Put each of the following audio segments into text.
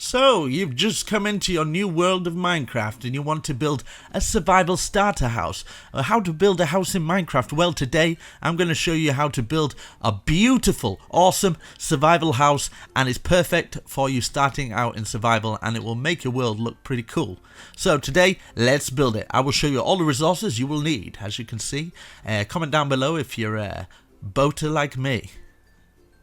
So, you've just come into your new world of Minecraft and you want to build a survival starter house. How to build a house in Minecraft? Well, today I'm going to show you how to build a beautiful, awesome survival house, and it's perfect for you starting out in survival, and it will make your world look pretty cool. So today, let's build it. I will show you all the resources you will need, as you can see. Comment down below if you're a boater like me.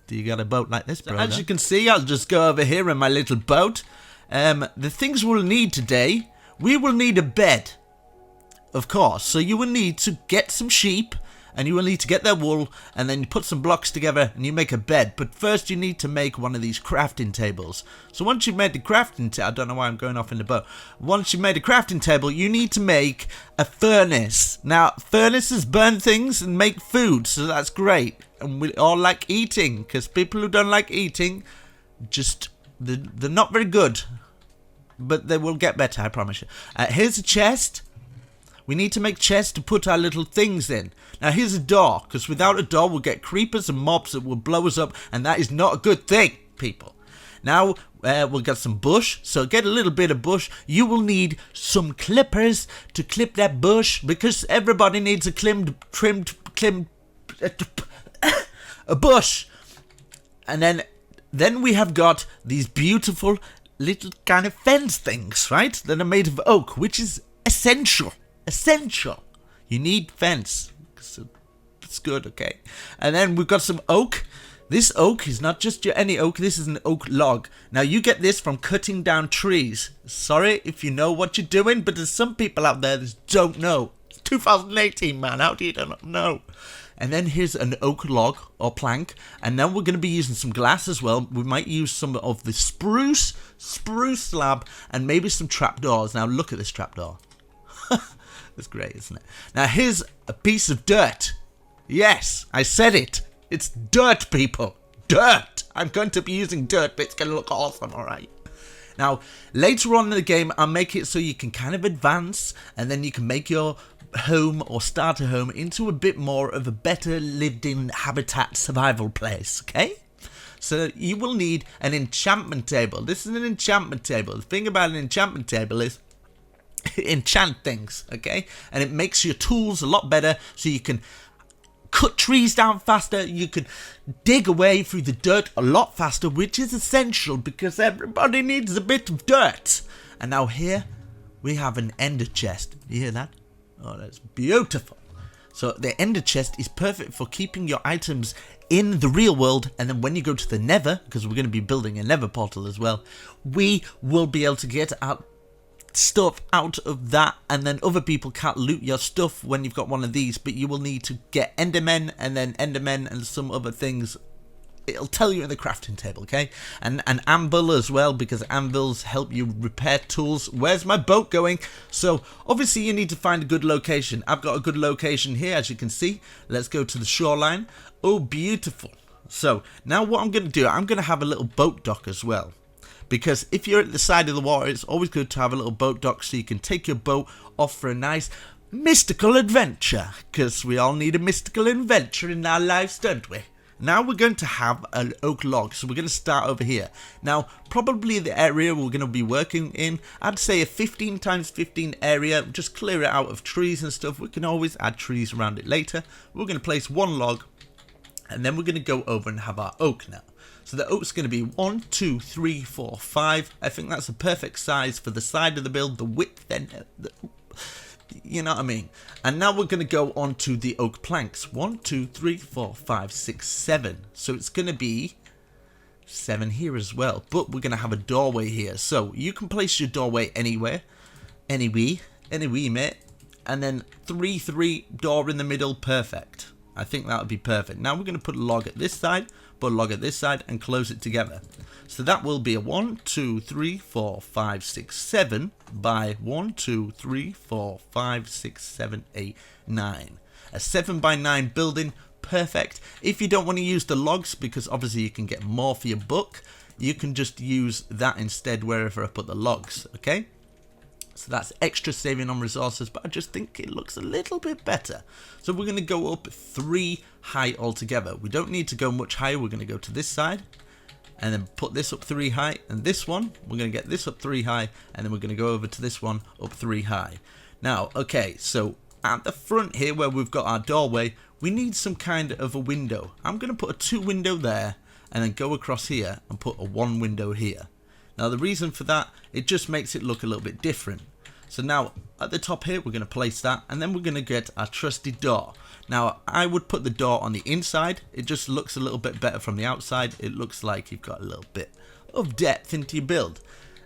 Do you got a boat like this, bro? As you can see, I'll just go over here in my little boat. The things we'll need today, we will need a bed, of course. So you will need to get some sheep, and you will need to get their wool, and then you put some blocks together and you make a bed. But first you need to make one of these crafting tables. So once you've made the crafting table, I don't know why I'm going off in the boat. Once you've made a crafting table, you need to make a furnace. Now, furnaces burn things and make food, so that's great. And we all like eating, because people who don't like eating, they're not very good. But they will get better, I promise you. Here's a chest. We need to make chests to put our little things in. Now here's a door, because without a door we'll get creepers and mobs that will blow us up, and that is not a good thing, people. Now we'll get some bush, so get a little bit of bush. You will need some clippers to clip that bush, because everybody needs a a bush. And then we have got these beautiful little kind of fence things, right? That are made of oak, which is essential. You need fence. So it's good, okay? And then we've got some oak. This oak is not just your any oak. This is an oak log. Now you get this from cutting down trees. Sorry if you know what you're doing, but there's some people out there that don't know. It's 2018, man. How do you not know? And then here's an oak log or plank, and then we're going to be using some glass as well. We might use some of the spruce slab, and maybe some trapdoors. Now look at this trapdoor. That's great, isn't it? Now here's a piece of dirt. Yes, I said it. It's dirt, people. Dirt. I'm going to be using dirt, but it's going to look awesome, alright? Now, later on in the game, I'll make it so you can kind of advance, and then you can make your home or starter home into a bit more of a better lived-in habitat survival place, okay? So you will need an enchantment table. This is an enchantment table. The thing about an enchantment table is enchant things, okay? And it makes your tools a lot better, so you can cut trees down faster, you can dig away through the dirt a lot faster, which is essential because everybody needs a bit of dirt. And now here we have an ender chest. You hear that? Oh, that's beautiful. So the ender chest is perfect for keeping your items in the real world, and then when you go to the nether, because we're going to be building a nether portal as well, we will be able to get out stuff out of that, and then other people can't loot your stuff when you've got one of these, but you will need to get endermen and some other things. It'll tell you in the crafting table, okay? And an anvil as well, because anvils help you repair tools. Where's my boat going? So obviously you need to find a good location. I've got a good location here, as you can see. Let's go to the shoreline. Oh, beautiful. So now what I'm going to do, I'm going to have a little boat dock as well. Because if you're at the side of the water, it's always good to have a little boat dock so you can take your boat off for a nice mystical adventure. Because we all need a mystical adventure in our lives, don't we? Now we're going to have an oak log, so we're going to start over here. Now, probably the area we're going to be working in, I'd say a 15 times 15 area. Just clear it out of trees and stuff. We can always add trees around it later. We're going to place one log, and then we're going to go over and have our oak now. So the oak's going to be 1, 2, 3, 4, 5. I think that's a perfect size for the side of the build, the width, then you know what I mean. And now we're going to go on to the oak planks. 1, 2, 3, 4, 5, 6, 7. So it's going to be 7 here as well. But we're going to have a doorway here. So you can place your doorway anywhere. Anyway, mate. And then 3, 3, door in the middle. Perfect. I think that would be perfect. Now we're going to put a log at this side, put a log at this side, and close it together. So that will be a 1, 2, 3, 4, 5, 6, 7 by 1, 2, 3, 4, 5, 6, 7, 8, 9. A 7 by 9 building, perfect. If you don't want to use the logs, because obviously you can get more for your buck, you can just use that instead wherever I put the logs, okay? So that's extra saving on resources, but I just think it looks a little bit better. So we're going to go up 3 high altogether. We don't need to go much higher. We're going to go to this side. and then put this up 3 high, and this one we're going to get this up 3 high, and then we're going to go over to this one up 3 high. Now okay, so at the front here where we've got our doorway, we need some kind of a window. I'm going to put a 2 window there, and then go across here and put a 1 window here. Now the reason for that, it just makes it look a little bit different. So now at the top here we're going to place that, and then we're going to get our trusty door. Now I would put the door on the inside, it just looks a little bit better from the outside. It looks like you've got a little bit of depth into your build,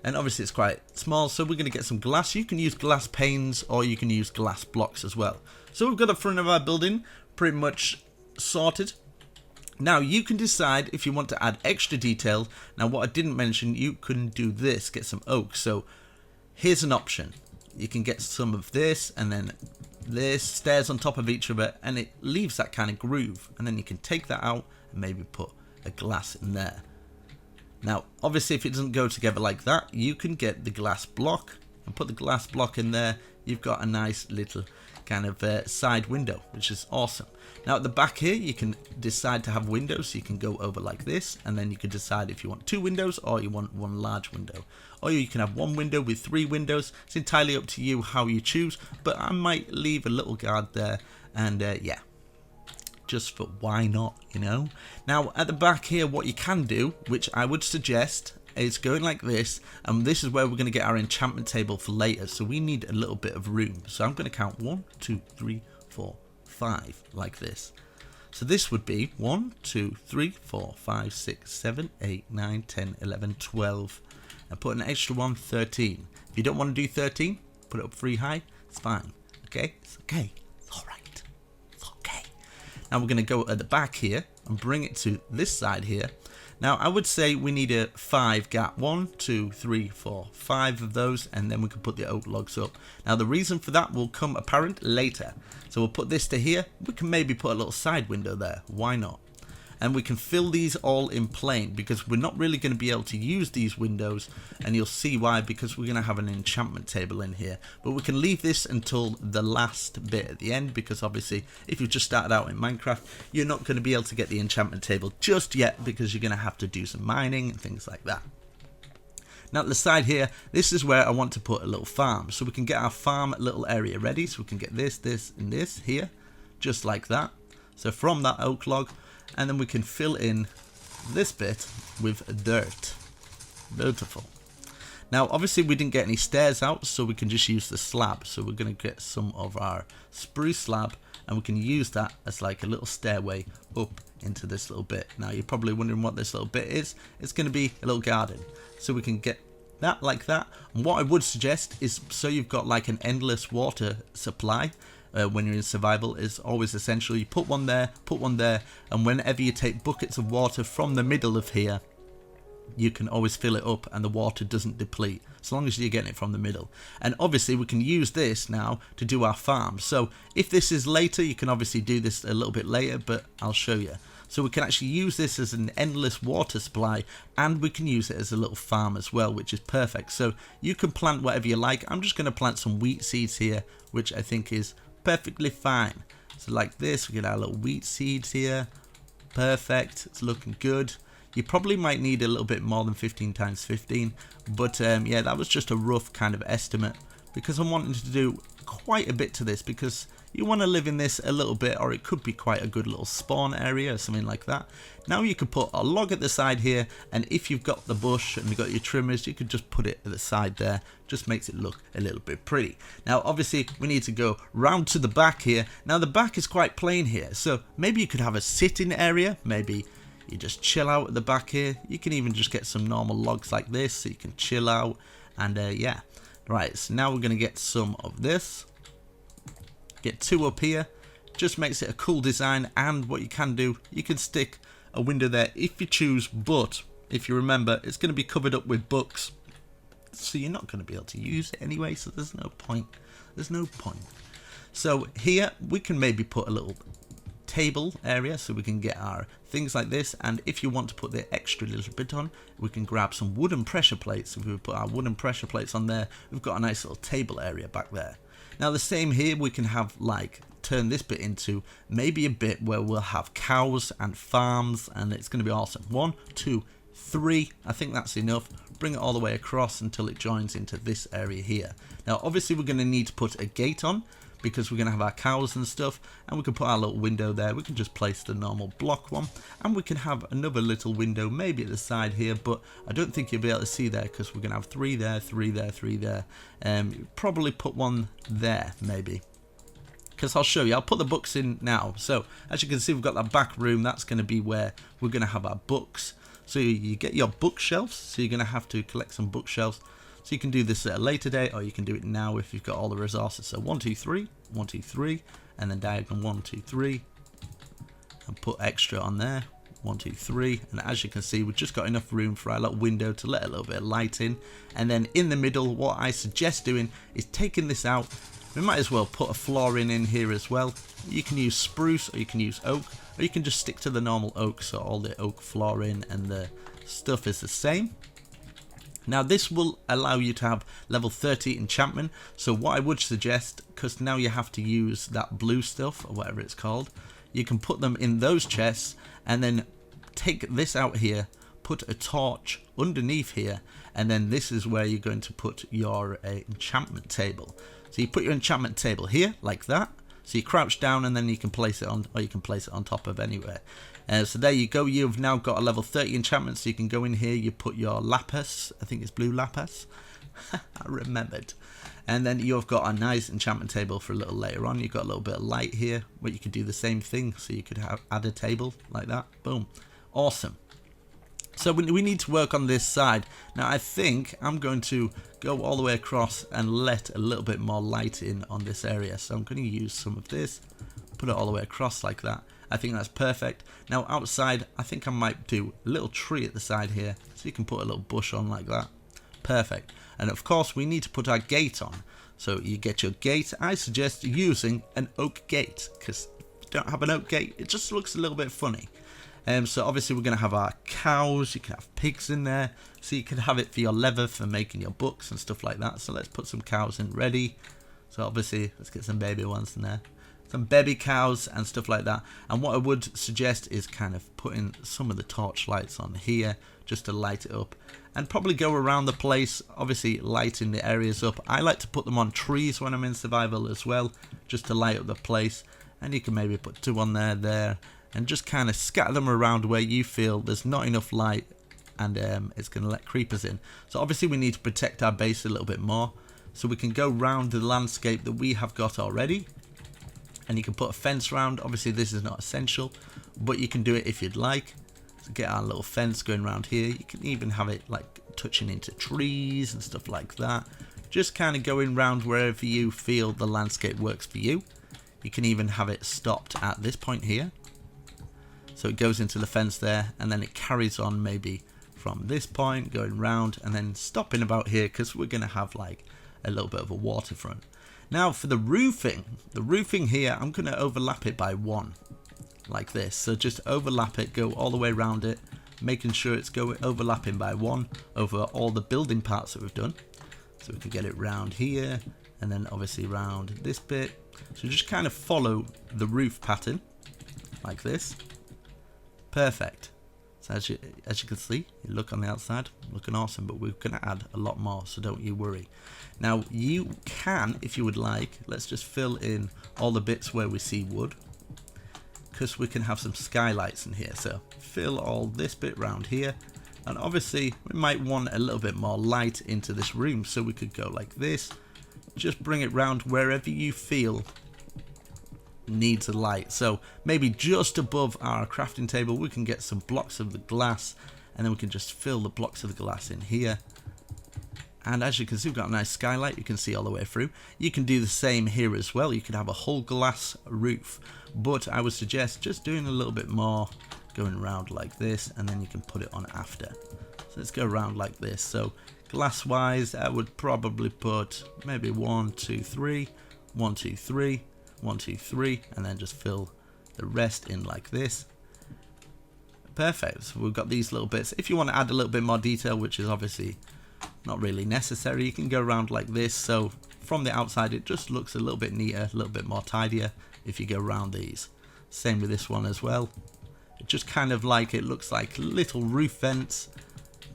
and obviously it's quite small, so we're going to get some glass. You can use glass panes or you can use glass blocks as well. So we've got the front of our building pretty much sorted. Now you can decide if you want to add extra detail. Now what I didn't mention, you can do this, get some oak. So here's an option. You can get some of this, and then this stairs on top of each other, and it leaves that kind of groove, and then you can take that out and maybe put a glass in there. Now obviously if it doesn't go together like that, you can get the glass block and put the glass block in there. You've got a nice little kind of side window, which is awesome. Now at the back here you can decide to have windows, so you can go over like this, and then you can decide if you want 2 windows or you want 1 large window, or you can have 1 window with 3 windows. It's entirely up to you how you choose, but I might leave a little guard there, and yeah, just for why not, you know. Now at the back here what you can do, which I would suggest, is going like this, and this is where we're going to get our enchantment table for later, so we need a little bit of room. So I'm going to count 1 2 3 4 5 like this. So this would be 1 2 3 4 5 6 7 8 9 10 11 12, and put an extra 1, 13. If you don't want to do 13, put it up 3 high, it's fine. Okay, it's okay, it's alright, it's okay. Now we're going to go at the back here and bring it to this side here. Now I would say we need a 5 gap, 1 2 3 4 5 of those, and then we can put the oak logs up. Now the reason for that will come apparent later. So we'll put this to here. We can maybe put a little side window there, why not? And we can fill these all in plain, because we're not really going to be able to use these windows, and you'll see why, because we're going to have an enchantment table in here. But we can leave this until the last bit at the end, because obviously if you've just started out in Minecraft, you're not going to be able to get the enchantment table just yet, because you're going to have to do some mining and things like that. Now at the side here, this is where I want to put a little farm, so we can get our farm little area ready. So we can get this, this and this here, just like that. So from that oak log, and then we can fill in this bit with dirt. Beautiful. Now obviously we didn't get any stairs out, so we can just use the slab. So we're going to get some of our spruce slab, and we can use that as like a little stairway up into this little bit. Now you're probably wondering what this little bit is. It's going to be a little garden, so we can get that like that. And what I would suggest is, so you've got like an endless water supply. When you're in survival, is always essential. You put one there, and whenever you take buckets of water from the middle of here, you can always fill it up and the water doesn't deplete, as long as you're getting it from the middle. And obviously we can use this now to do our farm. So if this is later, you can obviously do this a little bit later, but I'll show you. So we can actually use this as an endless water supply, and we can use it as a little farm as well, which is perfect. So you can plant whatever you like. I'm just going to plant some wheat seeds here, which I think is perfectly fine. So like this, we get our little wheat seeds here. Perfect, it's looking good. You probably might need a little bit more than 15 times 15, but yeah, that was just a rough kind of estimate, because I'm wanting to do quite a bit to this, because you want to live in this a little bit, or it could be quite a good little spawn area or something like that. Now you could put a log at the side here, and if you've got the bush and you've got your trimmers, you could just put it at the side there. Just makes it look a little bit pretty. Now obviously we need to go round to the back here. Now the back is quite plain here, so maybe you could have a sitting area. Maybe you just chill out at the back here. You can even just get some normal logs like this, so you can chill out. And yeah, right, so now we're going to get some of this. Get 2 up here. Just makes it a cool design. And what you can do, you can stick a window there if you choose, but if you remember, it's going to be covered up with books, so you're not going to be able to use it anyway, so there's no point. So here we can maybe put a little table area, so we can get our things like this. And if you want to put the extra little bit on, we can grab some wooden pressure plates. If we put our wooden pressure plates on there, we've got a nice little table area back there. Now the same here, we can have like turn this bit into maybe a bit where we'll have cows and farms, and it's going to be awesome. 1 2 3. I think that's enough. Bring it all the way across until it joins into this area here. Now obviously we're going to need to put a gate on, because we're going to have our cows and stuff, and we can put our little window there. We can just place the normal block one, and we can have another little window maybe at the side here, but I don't think you'll be able to see there because we're going to have 3 there, 3 there, 3 there. Probably put one there maybe, because I'll show you. I'll put the books in now. So as you can see, we've got that back room. That's going to be where we're going to have our books. So you get your bookshelves, so you're going to have to collect some bookshelves. So you can do this at a later date, or you can do it now if you've got all the resources. So 1, 2, 3, 1, 2, 3, and then diagonal 1, 2, 3, and put extra on there. 1, 2, 3, and as you can see, we've just got enough room for our little window to let a little bit of light in. And then in the middle, what I suggest doing is taking this out. We might as well put a flooring in here as well. You can use spruce, or you can use oak, or you can just stick to the normal oak, so all the oak flooring and the stuff is the same. Now this will allow you to have level 30 enchantment. So what I would suggest, because now you have to use that blue stuff or whatever it's called, you can put them in those chests and then take this out here, put a torch underneath here, and then this is where you're going to put your enchantment table. So you put your enchantment table here like that. So you crouch down and then you can place it on, or you can place it on top of anywhere. So there you go, you've now got a level 30 enchantment, so you can go in here, you put your lapis, I think it's blue lapis, I remembered. And then you've got a nice enchantment table for a little later on. You've got a little bit of light here, but you could do the same thing, so you could add a table like that, boom, awesome. So we need to work on this side. Now I think I'm going to go all the way across and let a little bit more light in on this area. So I'm going to use some of this, put it all the way across like that. I think that's perfect. Now outside, I think I might do a little tree at the side here, so you can put a little bush on like that. Perfect. And of course we need to put our gate on. So you get your gate. I suggest using an oak gate, because if you don't have an oak gate, it just looks a little bit funny. So obviously we're going to have our cows, you can have pigs in there, so you can have it for your leather, for making your books and stuff like that. So let's put some cows in ready. So obviously let's get some baby ones in there, some baby cows and stuff like that. And what I would suggest is kind of putting some of the torch lights on here just to light it up, and probably go around the place, obviously lighting the areas up. I like to put them on trees when I'm in survival as well, just to light up the place. And you can maybe put 2 on there, and just kind of scatter them around where you feel there's not enough light, and it's going to let creepers in. So obviously we need to protect our base a little bit more, so we can go round the landscape that we have got already, and you can put a fence around. Obviously this is not essential, but you can do it if you'd like. So get our little fence going around here. You can even have it like touching into trees and stuff like that, just kind of going round wherever you feel the landscape works for you. You can even have it stopped at this point here, so it goes into the fence there, and then it carries on maybe from this point going round and then stopping about here, because we're going to have like a little bit of a waterfront. Now for the roofing here, I'm going to overlap it by 1 like this. So just overlap it, go all the way around it, making sure it's overlapping by 1 over all the building parts that we've done. So we can get it round here, and then obviously round this bit. So just kind of follow the roof pattern like this. Perfect. So as you can see, you look on the outside, looking awesome, but we're going to add a lot more, so don't you worry. Now you can, if you would like, let's just fill in all the bits where we see wood, because we can have some skylights in here. So fill all this bit round here, and obviously we might want a little bit more light into this room, so we could go like this. Just bring it round wherever you feel needs a light. So maybe just above our crafting table we can get some blocks of the glass, and then we can just fill the blocks of the glass in here. And as you can see, we've got a nice skylight, you can see all the way through. You can do the same here as well. You could have a whole glass roof, but I would suggest just doing a little bit more, going around like this, and then you can put it on after. So let's go around like this. So glass wise, I would probably put maybe 1, 2, 3, 1, 2, 3, 1, 2, 3, and then just fill the rest in like this. Perfect. So we've got these little bits. If you want to add a little bit more detail, which is obviously not really necessary, you can go around like this. So from the outside it just looks a little bit neater, a little bit more tidier if you go around these. Same with this one as well. It just kind of like, it looks like little roof vents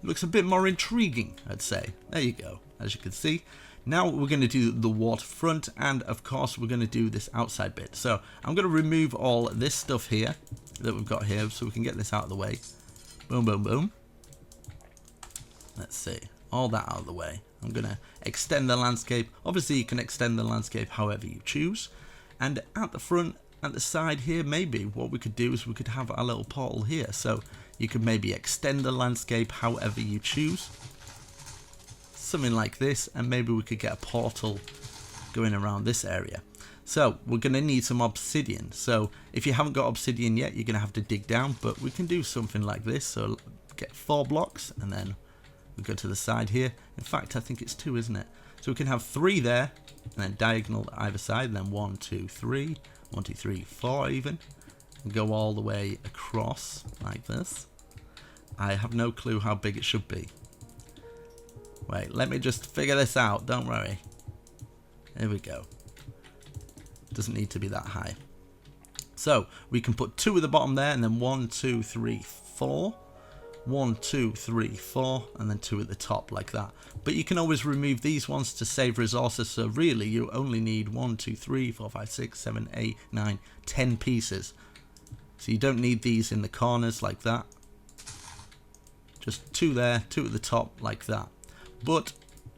Looks a bit more intriguing, I'd say. There you go, as you can see. Now we're going to do the waterfront, and of course we're going to do this outside bit. So I'm going to remove all this stuff here that we've got here so we can get this out of the way. Boom, boom, boom. Let's see, all that out of the way. I'm going to extend the landscape. Obviously you can extend the landscape however you choose. And at the front, at the side here, maybe what we could do is we could have our little portal here. So you could maybe extend the landscape however you choose. Something like this, and maybe we could get a portal going around this area. So we're going to need some obsidian. So if you haven't got obsidian yet, you're going to have to dig down, but we can do something like this. So get 4 blocks, and then we go to the side here. In fact, I think it's 2, isn't it? So we can have 3 there, and then diagonal either side, and then 1, 2, 3, 1, 2, 3, 4 even, and go all the way across like this. I have no clue how big it should be. Wait, let me just figure this out, don't worry. There we go. Doesn't need to be that high. So we can put 2 at the bottom there, and then 1, 2, 3, 4. 1, 2, 3, 4, and then 2 at the top like that. But you can always remove these ones to save resources, so really you only need 1, 2, 3, 4, 5, 6, 7, 8, 9, 10 pieces. So you don't need these in the corners like that. Just 2 there, 2 at the top like that. But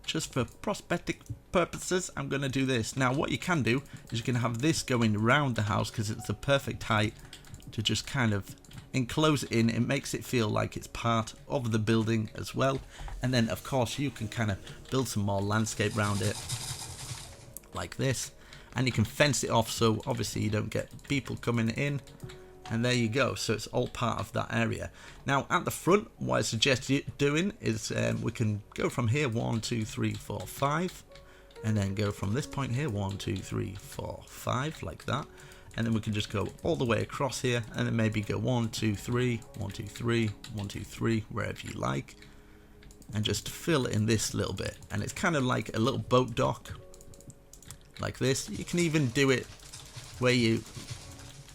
just for prosthetic purposes, I'm going to do this. Now what you can do is you can have this going around the house because it's the perfect height to just kind of enclose it in. It makes it feel like it's part of the building as well. And then of course you can kind of build some more landscape around it like this. And you can fence it off so obviously you don't get people coming in. And there you go, so it's all part of that area. Now at the front, what I suggest you doing is we can go from here 1, 2, 3, 4, 5, and then go from this point here 1, 2, 3, 4, 5 like that, and then we can just go all the way across here, and then maybe go 1, 2, 3, 1, 2, 3, 1, 2, 3, wherever you like, and just fill in this little bit. And it's kind of like a little boat dock like this. You can even do it where you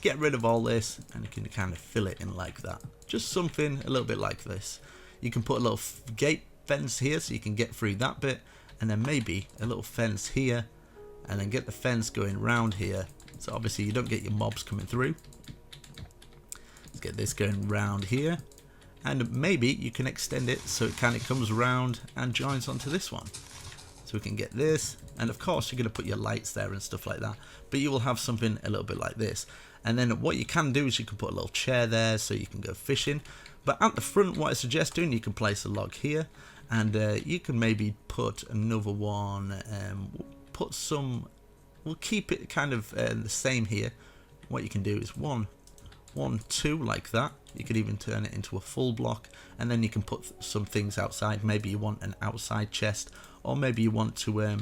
get rid of all this and you can kind of fill it in like that. Just something a little bit like this. You can put a little gate fence here so you can get through that bit, and then maybe a little fence here, and then get the fence going around here so obviously you don't get your mobs coming through. Let's get this going around here, and maybe you can extend it so it kind of comes around and joins onto this one. So we can get this, and of course you're going to put your lights there and stuff like that, but you will have something a little bit like this. And then what you can do is you can put a little chair there so you can go fishing. But at the front, what I suggest doing, you can place a log here, and you can maybe put another one, put some, we'll keep it kind of the same here. What you can do is 1, 1, 2 like that. You could even turn it into a full block, and then you can put some things outside. Maybe you want an outside chest, or maybe you want to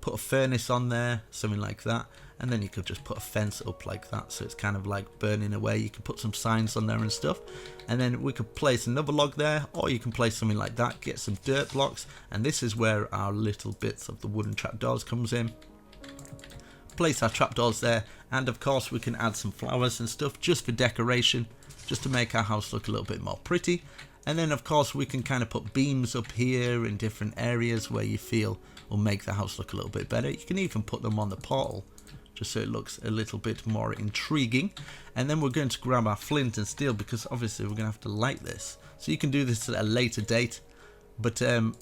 put a furnace on there, something like that. And then you could just put a fence up like that, so it's kind of like burning away. You can put some signs on there and stuff, and then we could place another log there, or you can place something like that, get some dirt blocks, and this is where our little bits of the wooden trapdoors comes in. Place our trapdoors there, and of course we can add some flowers and stuff just for decoration, just to make our house look a little bit more pretty. And then of course we can kind of put beams up here in different areas where you feel will make the house look a little bit better. You can even put them on the portal, just so it looks a little bit more intriguing. And then we're going to grab our flint and steel, because obviously we're going to have to light this. So you can do this at a later date, but at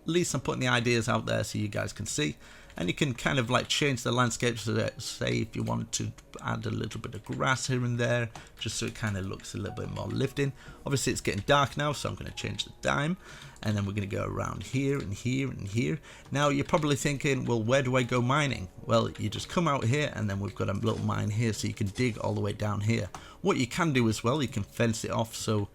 least I'm putting the ideas out there so you guys can see. And you can kind of like change the landscape, so that, say if you want to add a little bit of grass here and there, just so it kind of looks a little bit more lifting. Obviously it's getting dark now, so I'm going to change the time, and then we're going to go around here and here and here. Now you're probably thinking, well, where do I go mining? Well, you just come out here, and then we've got a little mine here, so you can dig all the way down here. What you can do as well, you can fence it off so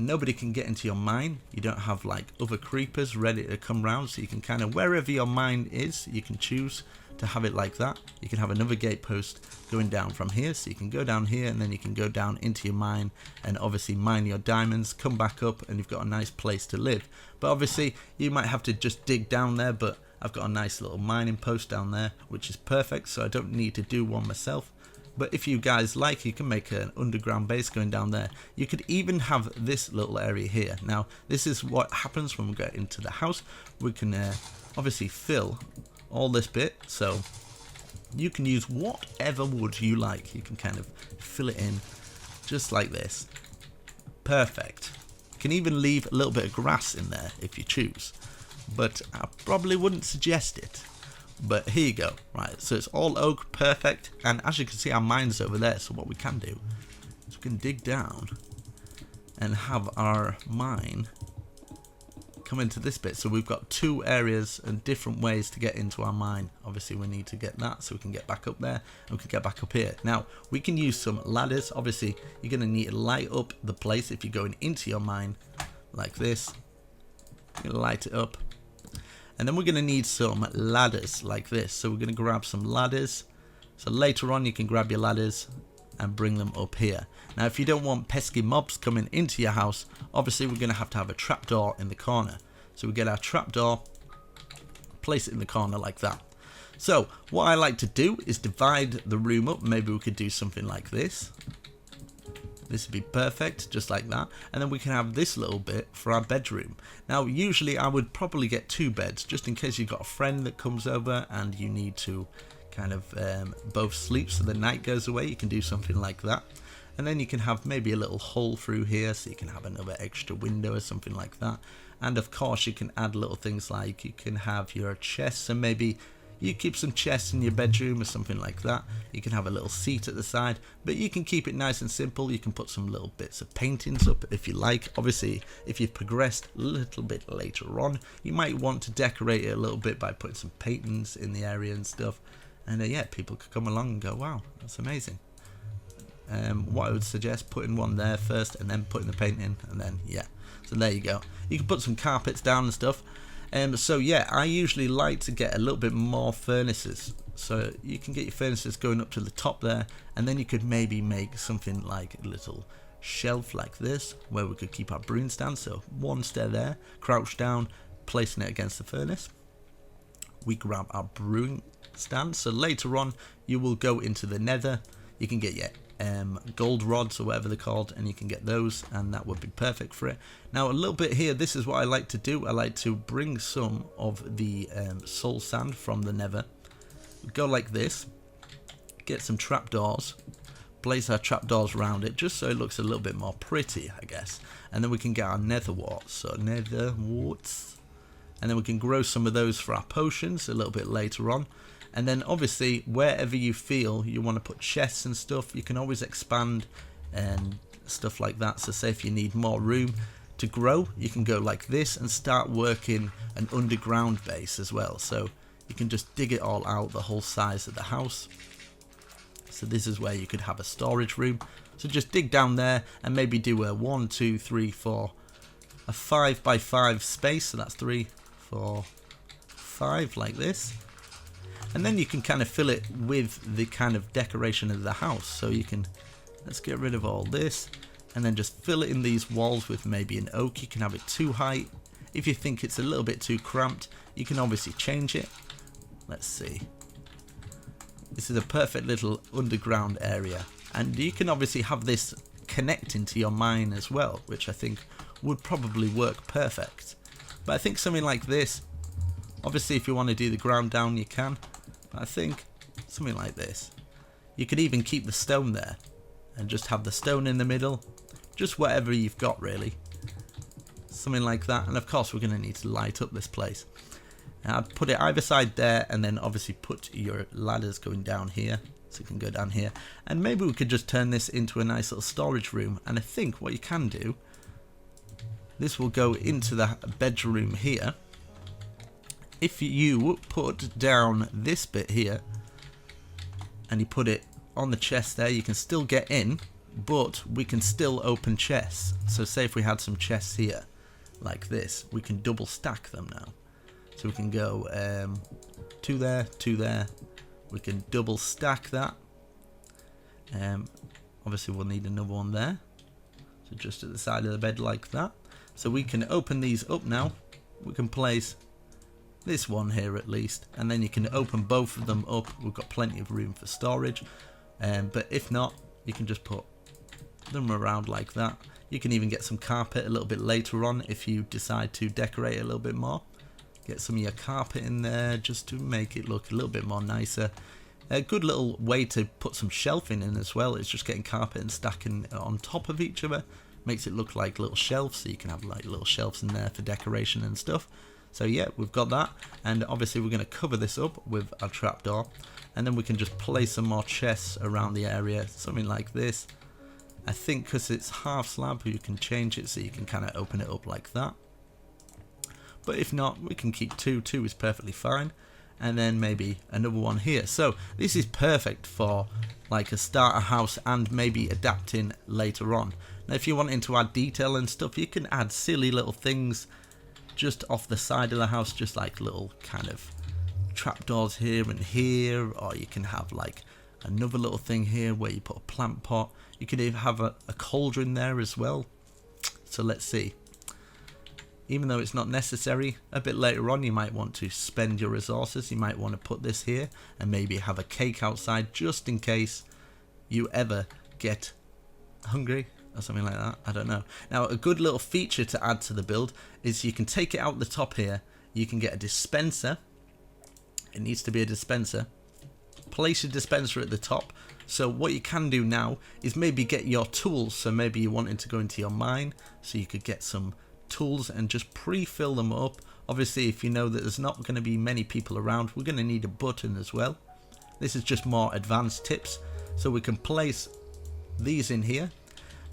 nobody can get into your mine. You don't have like other creepers ready to come round, so you can kind of, wherever your mine is, you can choose to have it like that. You can have another gate post going down from here, so you can go down here, and then you can go down into your mine and obviously mine your diamonds, come back up, and you've got a nice place to live. But obviously you might have to just dig down there, but I've got a nice little mining post down there, which is perfect, so I don't need to do one myself. But if you guys like, you can make an underground base going down there. You could even have this little area here. Now, this is what happens when we get into the house. We can obviously fill all this bit, so you can use whatever wood you like. You can kind of fill it in just like this. Perfect. You can even leave a little bit of grass in there if you choose, but I probably wouldn't suggest it. But here you go. Right, so it's all oak, perfect. And as you can see, our mine's over there, so what we can do is we can dig down and have our mine come into this bit. So we've got two areas and different ways to get into our mine. Obviously we need to get that so we can get back up there and we can get back up here. Now we can use some ladders. Obviously you're going to need to light up the place if you're going into your mine like this. You're going to light it up. And then we're going to need some ladders like this. So we're going to grab some ladders. So later on you can grab your ladders and bring them up here. Now if you don't want pesky mobs coming into your house, obviously we're going to have a trapdoor in the corner. So we get our trapdoor, place it in the corner like that. So what I like to do is divide the room up. Maybe we could do something like this. This would be perfect, just like that. And then we can have this little bit for our bedroom. Now, usually I would probably get 2 beds, just in case you've got a friend that comes over and you need to kind of both sleep so the night goes away. You can do something like that. And then you can have maybe a little hole through here, so you can have another extra window or something like that. And of course, you can add little things like you can have your chests, and maybe you keep some chests in your bedroom or something like that. You can have a little seat at the side, but you can keep it nice and simple. You can put some little bits of paintings up if you like. Obviously, if you've progressed a little bit later on, you might want to decorate it a little bit by putting some paintings in the area and stuff. And yeah, people could come along and go, wow, that's amazing. What I would suggest, putting one there first and then putting the paint in, and then yeah. So there you go. You can put some carpets down and stuff. So yeah, I usually like to get a little bit more furnaces. So you can get your furnaces going up to the top there, and then you could maybe make something like a little shelf like this, where we could keep our brewing stand. So one stair there, crouch down, placing it against the furnace. We grab our brewing stand. So later on, you will go into the nether. You can get your gold rods or whatever they're called, and you can get those, and that would be perfect for it. Now a little bit here, this is what I like to do. I like to bring some of the soul sand from the nether, go like this, get some trapdoors, place our trapdoors around it just so it looks a little bit more pretty, I guess. And then we can get our nether warts, so nether warts, and then we can grow some of those for our potions a little bit later on. And then obviously wherever you feel you want to put chests and stuff, you can always expand and stuff like that. So say if you need more room to grow, you can go like this and start working an underground base as well. So you can just dig it all out, the whole size of the house. So this is where you could have a storage room. So just dig down there and maybe do a 1, 2, 3, 4, a 5 by 5 space. So that's 3, 4, 5 like this. And then you can kind of fill it with the kind of decoration of the house. So you can, let's get rid of all this and then just fill it in these walls with maybe an oak. You can have it 2 high. If you think it's a little bit too cramped, you can obviously change it. Let's see. This is a perfect little underground area. And you can obviously have this connecting to your mine as well, which I think would probably work perfect. But I think something like this, obviously if you want to do the ground down, you can. I think something like this. You could even keep the stone there and just have the stone in the middle, just whatever you've got really, something like that. And of course we're going to need to light up this place. I'd put it either side there, and then obviously put your ladders going down here, so you can go down here. And maybe we could just turn this into a nice little storage room. And I think what you can do, this will go into the bedroom here. If you put down this bit here and you put it on the chest there, you can still get in, but we can still open chests. So say if we had some chests here like this, we can double stack them now. So we can go 2 there, 2 there. We can double stack that. Obviously we'll need another one there. So just at the side of the bed like that. So we can open these up now. We can place this one here at least, and then you can open both of them up. We've got plenty of room for storage. But if not, you can just put them around like that. You can even get some carpet a little bit later on if you decide to decorate a little bit more. Get some of your carpet in there just to make it look a little bit more nicer. A good little way to put some shelving in as well is just getting carpet and stacking it on top of each other. Makes it look like little shelves, so you can have like little shelves in there for decoration and stuff. So yeah, we've got that, and obviously we're going to cover this up with our trapdoor, and then we can just place some more chests around the area, something like this. I think because it's half slab, you can change it so you can kind of open it up like that. But if not, we can keep two is perfectly fine, and then maybe another one here. So this is perfect for like a starter house and maybe adapting later on. Now if you're wanting to add detail and stuff, you can add silly little things just off the side of the house, just like little kind of trapdoors here and here, or you can have like another little thing here where you put a plant pot. You could even have a cauldron there as well. So let's see. Even though it's not necessary, a bit later on you might want to spend your resources. You might want to put this here and maybe have a cake outside just in case you ever get hungry or something like that. I don't know. Now a good little feature to add to the build is you can take it out the top here. You can get a dispenser. It needs to be a dispenser. Place your dispenser at the top. So what you can do now is maybe get your tools. So maybe you wanted to go into your mine, so you could get some tools and just pre-fill them up. Obviously if you know that there's not going to be many people around, we're going to need a button as well. This is just more advanced tips. So we can place these in here,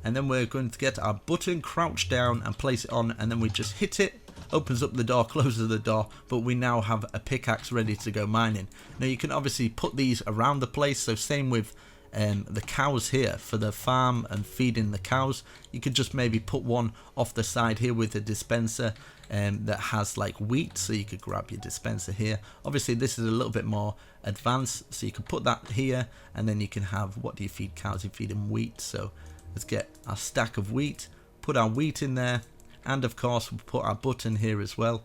and then we're going to get our button, crouch down and place it on, and then we just hit it. Opens up the door, closes the door, but we now have a pickaxe ready to go mining. Now you can obviously put these around the place, so same with the cows here for the farm and feeding the cows. You could just maybe put one off the side here with a dispenser that has like wheat, so you could grab your dispenser here. Obviously this is a little bit more advanced, so you can put that here, and then you can have, what do you feed cows? You feed them wheat. So let's get our stack of wheat, put our wheat in there. And of course we'll put our button here as well.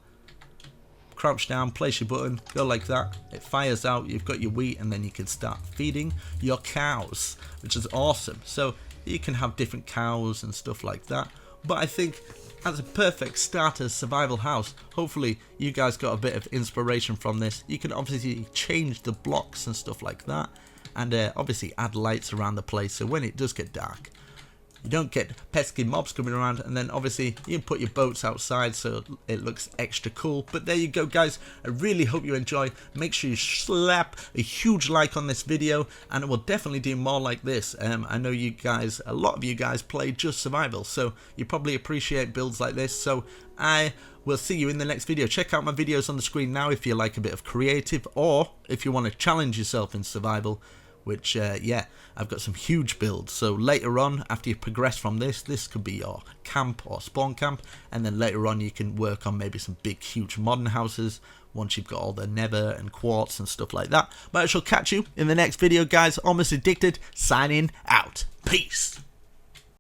Crouch down, place your button, go like that. It fires out, you've got your wheat, and then you can start feeding your cows, which is awesome. So you can have different cows and stuff like that. But I think as a perfect starter survival house, hopefully you guys got a bit of inspiration from this. You can obviously change the blocks and stuff like that, and obviously add lights around the place so when it does get dark, you don't get pesky mobs coming around. And then obviously you can put your boats outside so it looks extra cool. But there you go guys, I really hope you enjoy. Make sure you slap a huge like on this video, and we'll definitely do more like this. I know you guys, a lot of you guys play just survival, so you probably appreciate builds like this. So I will see you in the next video. Check out my videos on the screen now if you like a bit of creative, or if you want to challenge yourself in survival, which yeah, I've got some huge builds. So later on, after you progress from this could be your camp or spawn camp, and then later on you can work on maybe some big huge modern houses once you've got all the nether and quartz and stuff like that. But I shall catch you in the next video guys. Almost Addicted signing out. Peace.